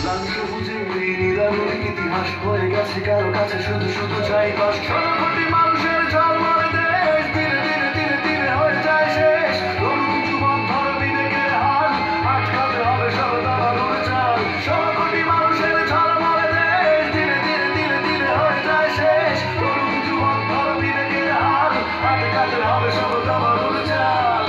জানতে বুঝে এই নিরানন্দ ইতিহাস হয়ে গেছে কারো কাছে শুধু শুধু চাইবাস। 16 কোটি মানুষের ঝলমলে দেশ ধীরে ধীরে ধীরে ধীরে হয়ে যায় শেষ। তরুণ যুবক ধরো বিবেকের হাল, আটকাতে হবে সব দাবানোর চাল। 16 কোটি মানুষের ঝলমলে দেশ ধীরে ধীরে ধীরে ধীরে হয়ে যায় শেষ। তরুণ যুবক ধরো বিবেকের হাল, আটকাতে হবে সব দাবানোর চাল।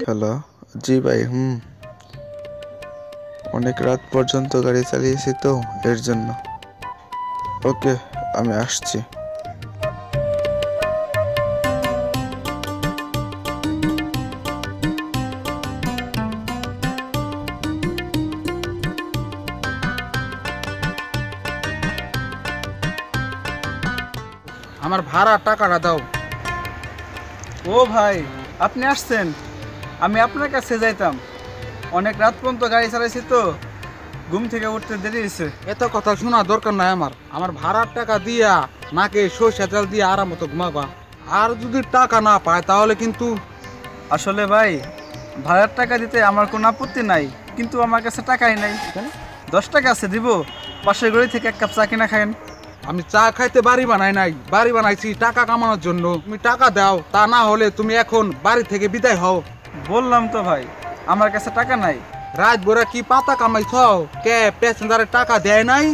হ্যালো, জি ভাই। অনেক রাত পর্যন্ত গাড়ি চালিয়েছি তো এর জন্য। ওকে, আমি আসছি। আমার ভাড়ার টাকাটা দাও। ও ভাই, আপনি আসছেন? আমি আপনার কাছে যাইতাম। অনেক রাত পর্যন্ত গাড়ি চালাইছি তো, ঘুম থেকে উঠতে দেরি হয়েছে। এত কথা শোনা দরকার নাই আমার ভাড়ার টাকা দিয়া নাকে সরষে তেল দিয়ে আরাম মতো ঘুমাবা। আর যদি টাকা না পায় তাহলে কিন্তু আসলে ভাই, ভাড়ার টাকা দিতে আমার কোনো আপত্তি নাই, কিন্তু আমার কাছে টাকাই নাই। 10 টাকা আছে, দিব। পাশের গড়ি থেকে 1 কাপ চা কিনা খায়েন। আমি চা খাইতে বাড়ি বানাই নাই, বাড়ি বানাইছি টাকা কামানোর জন্য। তুমি টাকা দাও, তা না হলে তুমি এখন বাড়ি থেকে বিদায় হও। বললাম তো ভাই, আমার কাছে টাকা নাই। রাত ভোরা কি পাতা কামাইছ? কে প্যাসেঞ্জারের টাকা দেয় নাই?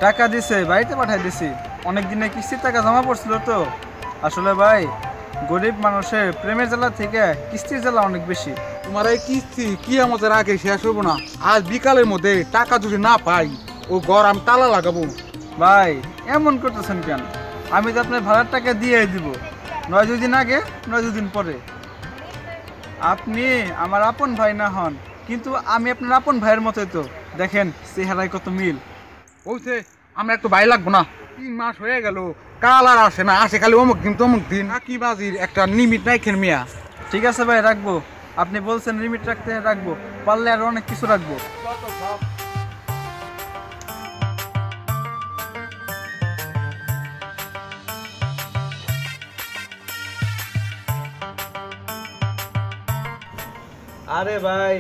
টাকা দিছে, বাড়িতে পাঠাই দিছি। অনেক দিনে কিস্তির টাকা জমা পড়ছিল তো। আসলে ভাই, গরিব মানুষের প্রেমের জ্বালা থেকে কিস্তির জ্বালা অনেক বেশি। তোমার এই কিস্তি কি আমাদের আগে শেষ হবো না? আজ বিকালের মধ্যে টাকা যদি না পাই, ও ঘর আমি তালা লাগাবো। ভাই, এমন করতেছেন কেন? আমি তো আপনার ভাড়ার টাকা দিয়ে দিব, 9 দিন আগে, 9 দিন পরে। আপনি আমার আপন ভাই না হন, কিন্তু আমি আপনার আপন ভাইয়ের মতোই তো। দেখেন চেহারায় কত মিল। বলছে আমরা একটু ভাই লাগবো না? 3 মাস হয়ে গেল, কাল আর আসে না, আসে খালি অমুক দিন তমুক দিন। কি বাজির একটা লিমিট নাই খেন মিয়া। ঠিক আছে ভাই, রাখবো। আপনি বলছেন লিমিট রাখতে, রাখবো। পারলে আর অনেক কিছু রাখবো। আরে ভাই,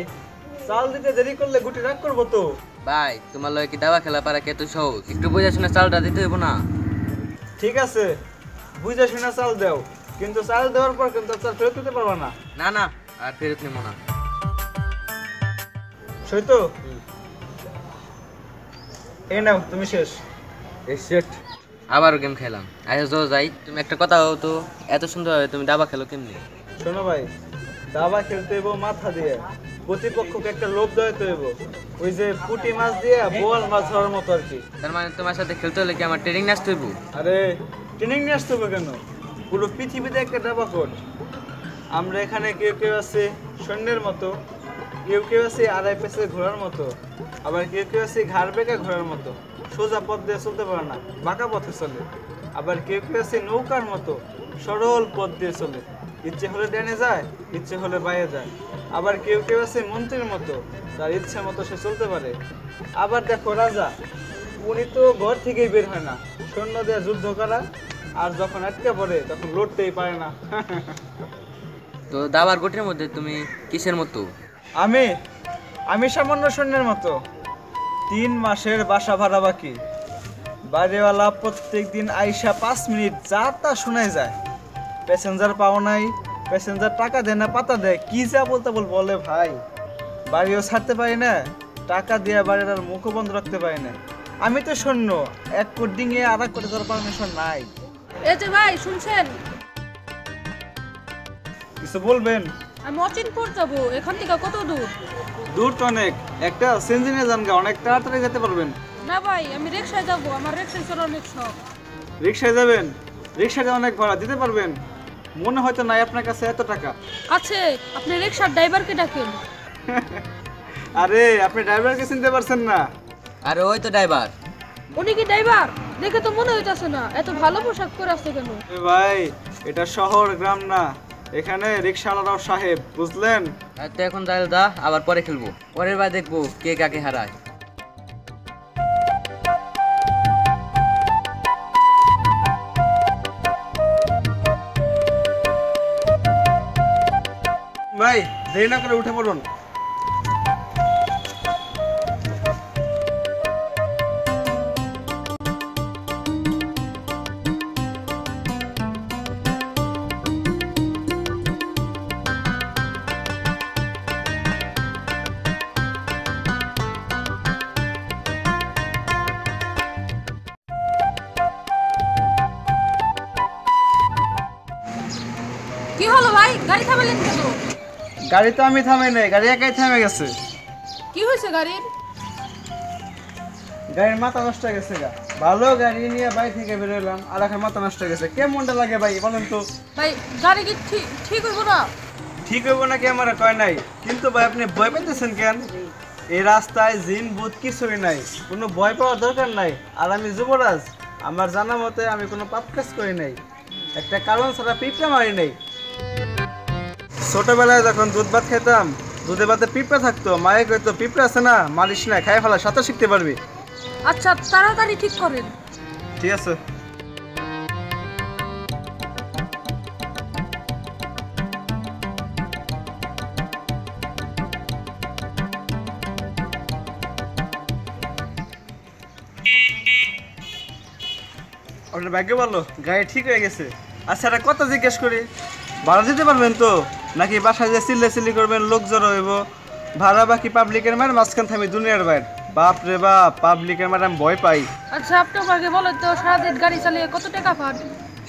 চাল দিতে দেরি করলে গুটি রাগ করবো তো। ভাই, তোমার লয় কি দাবা খেলা পারা কত সহজ? একটু বুঝে শুনে চালটা দিতে হইব না? ঠিক আছে, বুঝে শুনে চাল দাও, কিন্তু চাল দেওয়ার পর কিন্তু চাল ফেরত দিতে পারবা না। না না, আর ফেরত নেবো না। সইতো? এই নাও, তুমি শেষ। এই সেট আবারও গেম খেলাম। আচ্ছা যাই, তুমি একটা কথা বলো তো, এত সুন্দর হবে তুমি দাবা খেলো কেমনি? শোনো ভাই, দাবা খেলতে হইব মাথা দিয়ে, প্রতিপক্ষকে একটা লোভ দেওয়াতে হইব। ওই যে পুঁটি মাছ দিয়ে বোয়াল মাছ ধরার মতো আর কি। তার মানে তোমার সাথে খেলতে হলে কি আমার ট্রেনিং আসতে হইব? আরে ট্রেনিং নিয়ে আসতে হবে কেন? পুরো পৃথিবীতে একটা দাবা কোড। আমরা এখানে কেউ কেউ আছে সৈন্যের মতো, কেউ কেউ আছে আড়াই পেছে ঘোড়ার মতো, আবার কেউ কেউ আছে ঘাড় বেঁকা ঘোড়ার মতো, সোজা পথ দিয়ে চলতে পারে না, বাঁকা পথে চলে। আবার কেউ কেউ আছে নৌকার মতো, সরল পথ দিয়ে চলে, ইচ্ছে হলে ডানে যায়, ইচ্ছে হলে বাইরে যায়। আবার কেউ কেউ আছে মন্ত্রীর মতো, তার ইচ্ছে মতো সে চলতে পারে। আবার দেখো রাজা, উনি তো ঘর থেকেই বের হয় না, সৈন্য দিয়ে যুদ্ধ করা, আর যখন আটকে পড়ে তখন লড়তেই পারে না। তো দাবার গোটির মধ্যে তুমি কিসের মতো? আমি আমি সামান্য সৈন্যের মতো। 3 মাসের বাসা ভাড়া বাকি, বাড়িওয়ালা প্রত্যেক দিন আইসা 5 মিনিট যা তা শোনায় যায়। প্যাসেঞ্জার পাও নাই, প্যাসেঞ্জার টাকা দেয় না, পাতা দেয়, কি যা বলতে বলে ভাই। বাড়িও ছাড়তে পারি না, টাকা দিয়ে বাড়ির আর মুখও বন্ধ রাখতে পারি না। আমি তো সৈন্য, 1 কোট ডিঙিয়ে আর 1 কোটে যাওয়ার পারমিশন নাই। এই যে ভাই, শুনছেন? কিছু বলবেন? আমি অচিনপুর যাবো, এখান থেকে কত দূর? দূর তো অনেক, একটা সিএনজি নিয়ে যান গা, অনেক তাড়াতাড়ি যেতে পারবেন। না ভাই, আমি রিকশায় যাবো, আমার রিকশায় চড়ার অনেক শখ। রিকশায় যাবেন? রিকশায় অনেক ভাড়া দিতে পারবেন? মনে হয়তো নাই আপনার কাছে এত টাকা। আছে, আপনি রিকশার ড্রাইভারকে ডাকেন। আরে আপনি ড্রাইভারকে চিনতে পারছেন না? আরে ওই তো ড্রাইভার। উনি কি ড্রাইভার? দেখে তো মনে হইতাছে না, এত ভালো পোশাক পরে আসছে কেন? এ ভাই, এটা শহর গ্রাম না, এখানে রিকশাওয়ালারাও সাহেব, বুঝলেন? তো এখন তাহলে দা, আবার পরে খেলবো। পরের বার দেখবো কে কাকে হারায়। দেরি না করে উঠে পড়ুন। কি হলো ভাই, গাড়ি থামালেন কেন? গাড়ি তো আমি থামাই নাই, গাড়ি একাই থেমে গেছে। কি হয়েছে গাড়ির? গাড়ির মাথা নষ্ট হয়ে গেছে গা। ভালো গাড়ি নিয়ে বাড়ি থেকে বেরোলাম আর এখন মাথা নষ্ট হয়ে গেছে। কেমনটা লাগে ভাই বলেন তো? ভাই গাড়ি কি ঠিক হইব না? ঠিক হইব না কি আমার কয় নাই, কিন্তু ভাই আপনি ভয় পেতেছেন কেন? এই রাস্তায় জিন ভূত কিছুই নাই, কোনো ভয় পাওয়ার দরকার নাই। আর আমি যুবরাজ, আমার জানা মতে আমি কোনো পাপ কাজ করি নাই, একটা কারণ ছাড়া পিঁপড়া মারি নাই। ছোটবেলায় যখন দুধ ভাত খেতাম, দুধে ভাতে পিঁপড়া থাকতো, মায়ে কইতো পিঁপড়া আছে না, মারিস না, খাই ফেলা, সাঁতার শিখতে পারবি। আচ্ছা তাড়াতাড়ি ঠিক করেন। ঠিক আছে। আপনার ভাগ্য ভালো, গাড়ি ঠিক হয়ে গেছে। আচ্ছা একটা কথা জিজ্ঞেস করি, ভাড়া দিতে পারবেন তো, নাকি বাসায় যে চিল্লি করবেন, লোক জড়ো হইব? ভাড়া বাকি পাবলিকের মার মাঝখান থামি দুনিয়ার বাইর। বাপ রে বাপ, পাবলিকের মার আমি ভয় পাই। আচ্ছা আপনি আমাকে বলেন তো, সারাদিন গাড়ি চালিয়ে কত টাকা পান?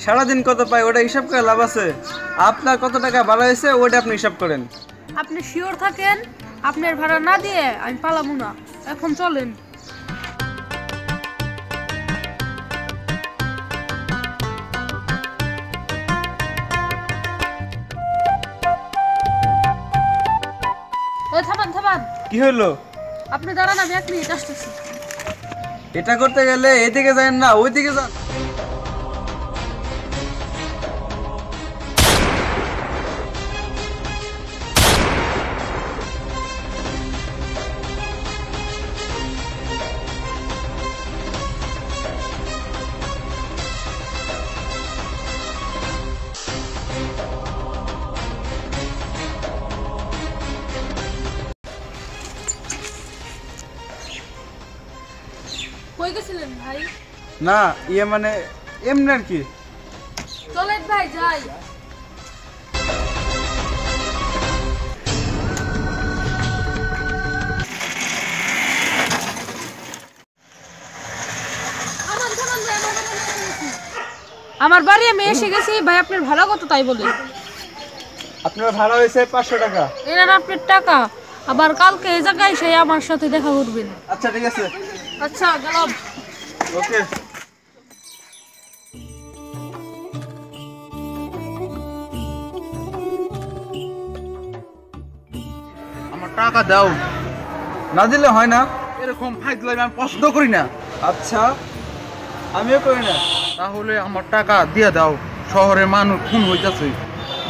সারাদিন কত পাই ওটা হিসাব করে লাভ আছে? আপনার কত টাকা ভাড়া হয়েছে ওটা আপনি হিসাব করেন। আপনি শিওর থাকেন আপনার ভাড়া না দিয়ে আমি পালামু না। এখন চলেন। ওই থামান থামান, কি হলো? আপনি দাঁড়ান, আমি 1 মিনিট আসতেছি। এটা করতে গেলে এদিকে যান না, ওইদিকে যান। কই গেছিলেন ভাই? না ইয়ে মানে এমনি আর কি। চলেন ভাই যাই। আমার বাড়ি আমি এসে গেছি ভাই। আপনার ভাড়া কত তাই বলে? আপনার ভাড়া হয়েছে 500 টাকা। এরা আপনার টাকা, আবার কালকে এই জায়গায় এসে আমার সাথে দেখা করবেন। আচ্ছা ঠিক আছে। আচ্ছা গেলাম। ওকে। আমার টাকা দাও। না দিলে হয় না। এরকম ফাইজলামি আমি পছন্দ করি না। আচ্ছা আমিও করি না। তাহলে আমার টাকা দিয়ে দাও, শহরে মানুষ খুন হইতাছে।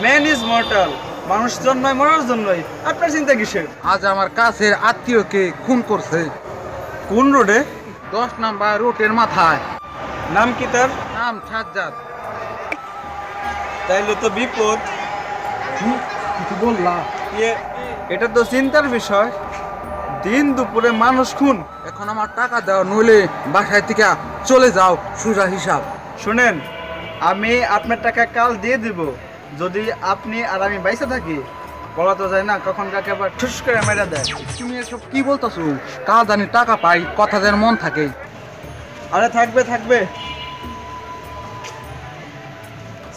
ম্যান ইজ মর্টাল, মানুষ জন্মায় মরার জন্যই। আপনার চিন্তা কিসের? আজ আমার কাছের আত্মীয়কে খুন করছে। কোন রোডে? 10 নাম্বার রোডের মাথায়। নাম কি তার? নাম সাজ্জাদ। তাইলে তো বিপদ। কিছু বললাম? ইয়ে এটা তো চিন্তার বিষয়। দিন দুপুরে মানুষ খুন। এখন আমার টাকা দাও, নইলে বাসায় থেকে চলে যাও, সোজা হিসাব। শুনেন, আমি আপনার টাকা কাল দিয়ে দিব, যদি আপনি আর আমি বাইসে থাকি। বলা তো যায় না কখন কাকে আবার ঠুস করে মেরে দেয়। তুমি এসব কি বলতেছো? কাল জানি টাকা পাই, কথা যেন মন থাকে। আরে থাকবে থাকবে।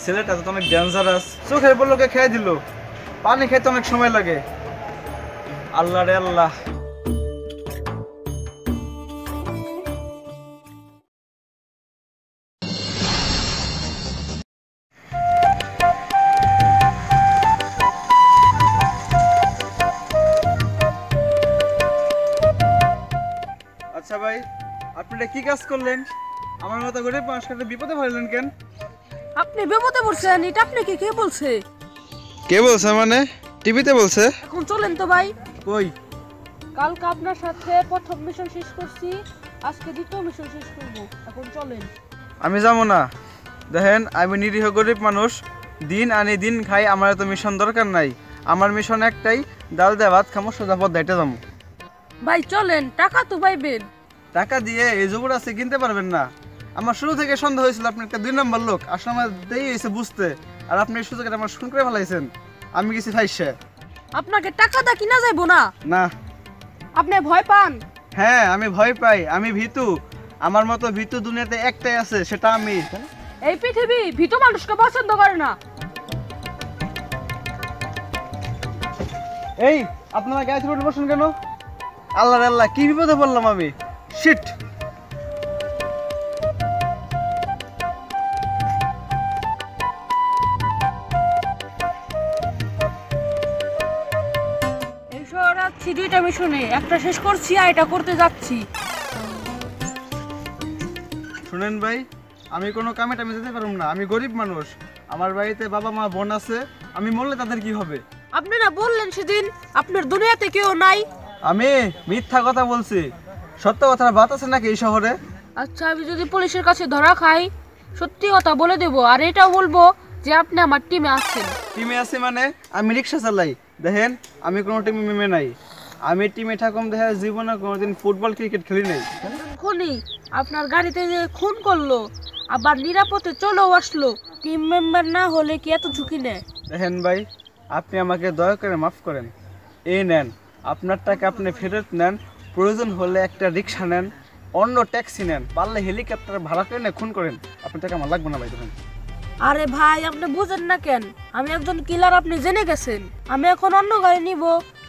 ছেলেটা তো অনেক ডেঞ্জারাস, চোখের বললোকে খেয়ে দিল। পানি খেতে অনেক সময় লাগে। আল্লাহ রে আল্লাহ। আচ্ছা ভাই, আপনি এটা কি কাজ করলেন? আমার মতো গরিব মানুষকে বিপদে ফেললেন কেন? আপনি বিপদে পড়ছেন, এটা আপনাকে কে বলছে? কে বলছে মানে? টিভিতে বলছে। এখন চলেন তো ভাই। কই? কালকে আপনার সাথে প্রথম মিশন শেষ করছি, আজকে দ্বিতীয় মিশন শেষ করব। এখন চলেন। আমি যাবো না। দেখেন আমি নিরীহ গরিব মানুষ, দিন আনি দিন খাই, আমার তো মিশন দরকার নাই। আমার মিশন একটাই, ডাল দিয়ে ভাত খামো, সোজা পথ দাইতে যাবো। ভাই চলেন, টাকা তো পাইবেন। টাকা দিয়ে এই যুবরাজকে কিনতে পারবেন না। আমার শুরু থেকে সন্দেহ হয়েছিল আপনি একটা 2 নম্বর লোক, আসলে আমার দেরি হয়েছে বুঝতে, আর আপনি এই সুযোগটা আমার শুন করে ফেলাইছেন। আমি গেছি ফাইসে। আপনাকে টাকা দা কিনা যাইবো না। না। আপনি ভয় পান? হ্যাঁ, আমি ভয় পাই, আমি ভীতু। আমার মতো ভীতু দুনিয়াতে একটাই আছে, সেটা আমি। এই পৃথিবী ভীতু মানুষকে পছন্দ করে না। এই আপনারা গায়ে রোড বসুন কেন? আল্লাহ আল্লাহ, কি বিপদে বললাম আমি। শিট। এই শহর আছি 2টা মিশনে, একটা শেষ করছি আর এটা করতে যাচ্ছি। শুনেন ভাই, আমি কোনো কামে টামে যেতে পারবো না, আমি গরিব মানুষ। আমার বাড়িতে বাবা মা বোন আছে, আমি মরলে তাদের কি হবে? আপনি না বললেন সেদিন আপনার দুনিয়াতে কেউ নাই? আমি মিথ্যা কথা বলছি, সত্য কথার বাত আছে নাকি এই শহরে? আচ্ছা, আমি যদি পুলিশের কাছে ধরা খাই, সত্যি কথা বলে দেব, আর এটাও বলবো যে আপনি আমার টিমে আছেন। টিমে আছি মানে? আমি রিক্সা চালাই, দেখেন আমি কোনো টিমে মেমে নাই। আমি টিমে থাকুম দেখা জীবনে কোনোদিন ফুটবল ক্রিকেট খেলি নাই। খুনি আপনার গাড়িতে যে খুন করলো, আবার নিরাপদে চলেও আসলো, টিম মেম্বার না হলে কি এত ঝুঁকি নেয়? দেখেন ভাই, আপনি আমাকে দয়া করে মাফ করেন। এই নেন আপনার টাকা, আপনি ফেরত নেন। প্রয়োজন হলে একটা রিক্সা নেন, অন্য ট্যাক্সি নেন, পারলে হেলিকপ্টার ভাড়া করে খুন করেন। আপনার টাকা আমার লাগবে না ভাই। দেখেন আরে ভাই, আপনি বুঝেন না কেন? আমি একজন কিলার, আপনি জেনে গেছেন। আমি এখন অন্য গাড়ি নিব,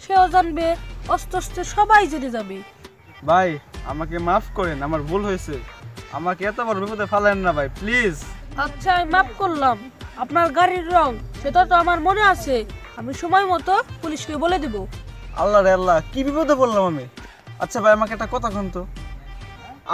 সেও জানবে, আস্তে আস্তে সবাই জেনে যাবে। ভাই আমাকে মাফ করেন, আমার ভুল হয়েছে। আমাকে এত বড় বিপদে ফালেন না ভাই, প্লিজ। আচ্ছা, আমি মাফ করলাম। আপনার গাড়ির রং সেটা তো আমার মনে আছে, আমি সময় মতো পুলিশকে বলে দেব। আল্লাহ রে আল্লাহ, কি বিপদে পড়লাম আমি। আচ্ছা ভাই, আমাকে একটা কথা কন তো,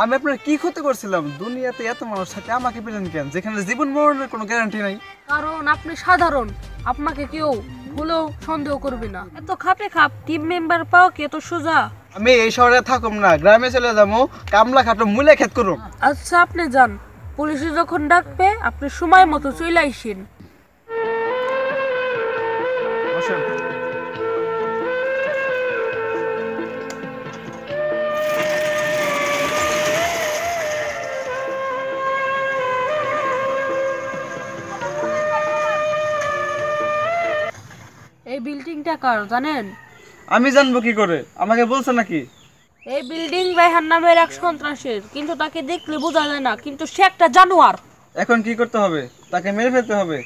আমি আপনার কি ক্ষতি করছিলাম? দুনিয়াতে এত মানুষ থাকে, আমাকে পেলেন কেন, যেখানে জীবন মরণের কোনো গ্যারান্টি নাই? কারণ আপনি সাধারণ, আপনাকে কেউ ভুলেও সন্দেহ করবে না। এত খাপে খাপ টিম মেম্বার পাও কি এত সোজা? আমি এই শহরে থাকুম না, গ্রামে চলে যাবো, কামলা খাটো মুলে খেত করুম। আচ্ছা, আপনি যান, পুলিশে যখন ডাকবে আপনি সময় মতো চলে আইসেন। বসেন। এই বিল্ডিংটা কার জানেন? আমি জানবো কি করে? আমাকে বলছে নাকি? এই বিল্ডিং রায়হান নামের এক সন্ত্রাসের, কিন্তু তাকে দেখলে বোঝা যায় না, কিন্তু সে একটা জানোয়ার। এখন কি করতে হবে? তাকে মেরে ফেলতে হবে।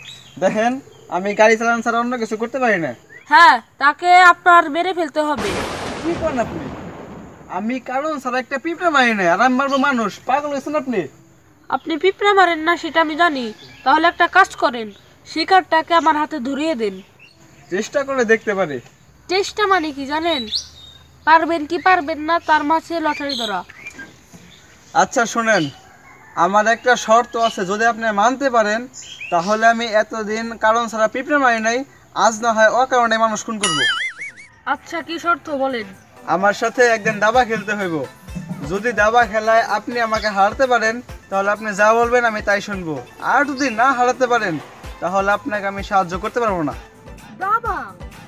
দেখেন আমি গাড়ি চালানো ছাড়া অন্য কিছু করতে পারি না। হ্যাঁ, তাকে আপনার মেরে ফেলতে হবে। কি করেন আপনি? আমি কারণ ছাড়া একটা পিঁপড়া মারি না, আর আমি মারবো মানুষ? পাগল হয়েছেন আপনি? আপনি পিঁপড়া মারেন না সেটা আমি জানি, তাহলে একটা কাজ করেন, শিকারটাকে আমার হাতে ধরিয়ে দেন। চেষ্টা করে দেখতে পারি। চেষ্টা মানে কি জানেন? পারবেন কি পারবেন না তার মাঝে লটারি ধরা। আচ্ছা শুনেন, আমার একটা শর্ত আছে, যদি আপনি মানতে পারেন তাহলে আমি এতদিন কারণ ছাড়া পিঁপড়া মারি নাই, আজ না হয় অকারণে মানুষ খুন করবো। আচ্ছা, কি শর্ত বলেন? আমার সাথে একদিন দাবা খেলতে হইব। যদি দাবা খেলায় আপনি আমাকে হারাতে পারেন তাহলে আপনি যা বলবেন আমি তাই শুনবো, আর যদি না হারাতে পারেন তাহলে আপনাকে আমি সাহায্য করতে পারবো না। বাবা,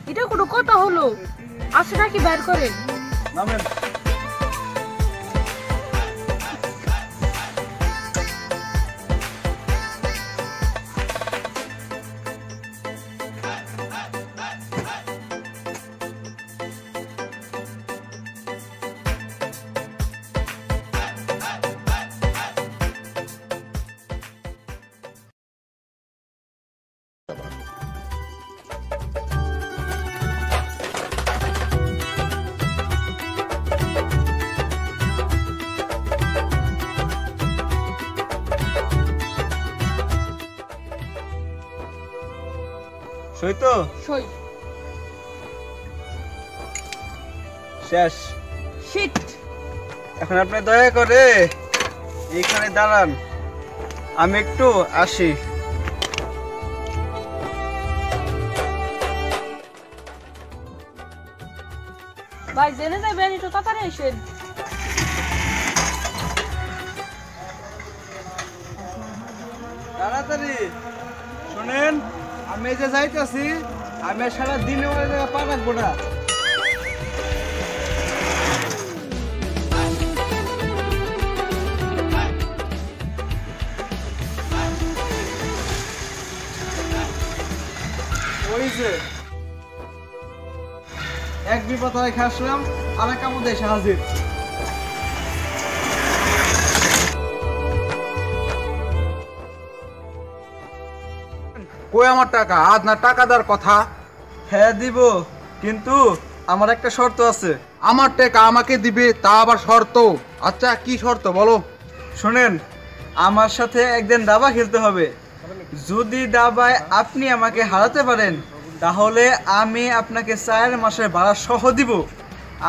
এটা কোনো কথা হলো? আছে নাকি বের করেন। নামেন। সই তো? সই। শেষ। শিট। এখন আপনি দয়া করে এইখানে দাঁড়ান, আমি একটু আসি। ভাই জেনে যাবেন, একটু তাড়াতাড়ি এসেন। তাড়াতাড়ি শুনেন, আমি এই যে যাইতেছি আমি আর সারা দিনে ওই জায়গায় পা রাখবো না। ওই যে এক বিপদ রেখে আসলাম, আর এক কামড় এসে হাজির। কই আমার টাকা? আজ না টাকা দেওয়ার কথা। হ্যাঁ দিব, কিন্তু আমার একটা শর্ত আছে। আমার টাকা আমাকে দিবে, তা আবার শর্ত? আচ্ছা কি শর্ত বলো? শোনেন, আমার সাথে একদিন দাবা খেলতে হবে। যদি দাবায় আপনি আমাকে হারাতে পারেন, তাহলে আমি আপনাকে 4 মাসের ভাড়া সহ দিব।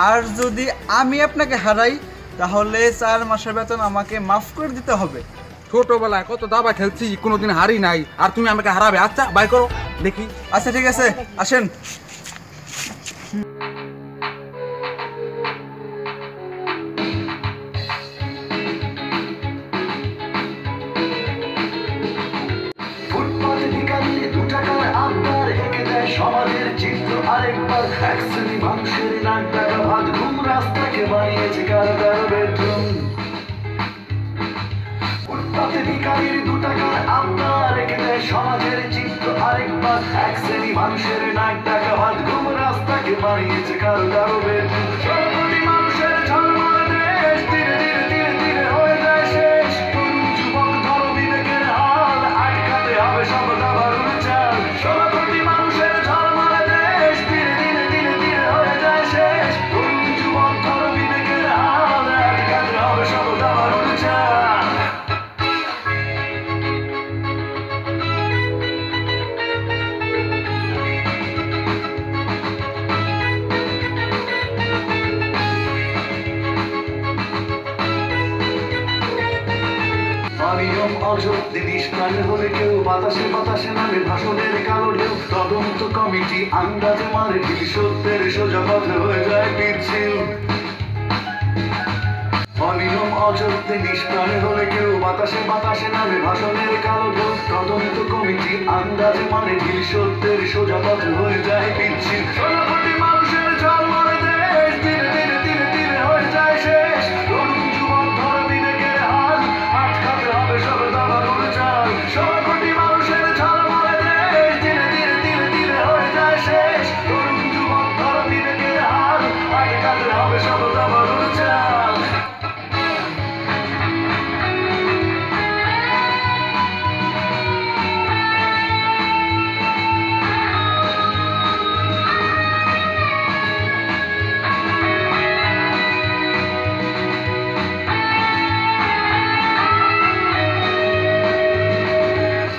আর যদি আমি আপনাকে হারাই, তাহলে 4 মাসের বেতন আমাকে মাফ করে দিতে হবে। ছোটবেলায় কত দাবা খেলছি, কোনোদিন হারি নাই, আর তুমি আমাকে হারাবে? আচ্ছা বাই করো দেখি। আচ্ছা ঠিক আছে, আসেন। ফুটপাতে ভিখারি 2 টাকার আবদার এঁকে দেয় সমাজের চিত্র আরেকবার। এক শ্রেণী মানুষের লাখ টাকা ভাত ঘুম রাস্তাকে বানিয়েছে কারো কারো বেডরুম। ফুটপাতে ভিখারির 2 টাকার আবদার এঁকে দেয় সমাজের চিত্র আরেকবার। এক শ্রেণী মানুষের লাখ টাকা ভাত ঘুম রাস্তাকে বানিয়েছে কারো কারো বেডরুম। 16 কোটি মানুষের ঝলমল দেশ ধীরে ধীরে ধীরে ধীরে হয়ে যায় শেষ। তরুণ যুবক ধরো বিবেকের হাল, আটকাতে হবে সব দাবার চাল। 16 কোটি মানুষের ঝলমল দেশ ধীরে ধীরে ধীরে ধীরে হয়ে যায় শেষ। তরুণ যুবক ধরো বিবেকের হাল, আটকাতে হবে সব দাবার চাল। অনিয়ম অযত্নে নিষ্প্রাণ হলে কেউ বাতাসে বাতাসে নামে ভাষণের কালো ঢেউ। তদন্ত কমিটি আন্দাজে মারে ঠিক সত্যের সোজা পথে হয়ে যায় পিছিল। অনিয়ম অযত্নে নিষ্প্রাণ হলে কেউ বাতাসে বাতাসে নামে ভাষণের কালো ঢেউ। তদন্ত কমিটি আন্দাজে মারে ঠিক সত্যের সোজা পথে হয়ে যায় পিছিল। 16 কোটি মানুষের ঝলমল দেশ ধীরে ধীরে ধীরে ধীরে হয়ে যায় শেষ। তরুণ যুবক ধর বিবেকের হাল, আটকাতে হবে সব দাবার চাল। 16 কোটি মানুষের ঝলমল দেশ ধীরে ধীরে ধীরে ধীরে হয়ে যায় শেষ। তরুণ যুবক ধর বিবেকের হাল, আটকাতে হবে সব দাবার চাল।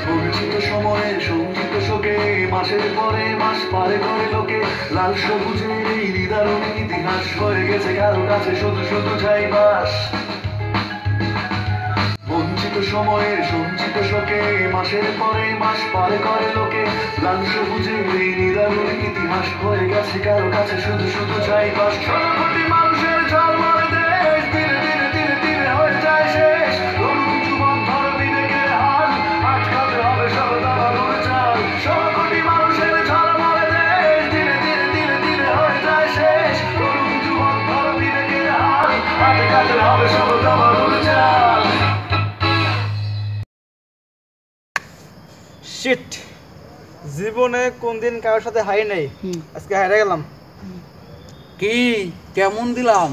বঞ্চিত সময়ে সঞ্চিত শোকে মাসের পরে মাস পারে করে লোকে। লাল সবুজের এই নিদারুণ ইতিহাস হয়ে গেছে কারো কাছে শুধু শুধু চাইবাস। বঞ্চিত সময়ে সঞ্চিত শোকে মাসের পরে মাস পারে করে লোকে। লাল সবুজের এই নিদারুণ ইতিহাস হয়ে গেছে কারো কাছে শুধু শুধু চাইবাস। 16 কোটি মানুষের ঝলমল দেশ ধীরে ধীরে ধীরে ধীরে হয়ে যায় শেষ। তরুণ যুবক ধর বিবেকের হাল, আটকাতে হবে সব দাবার চাল। 16 কোটি মানুষের ঝলমল দেশ ধীরে ধীরে ধীরে ধীরে হয়ে যায় শেষ। তরুণ যুবক ধর বিবেকের হাল, আটকাতে হবে সব দাবার চাল। শিট, জীবনে কোনদিন কারোর সাথে হাই নাই, আজকে হারিয়ে গেলাম। কি কেমন দিলাম?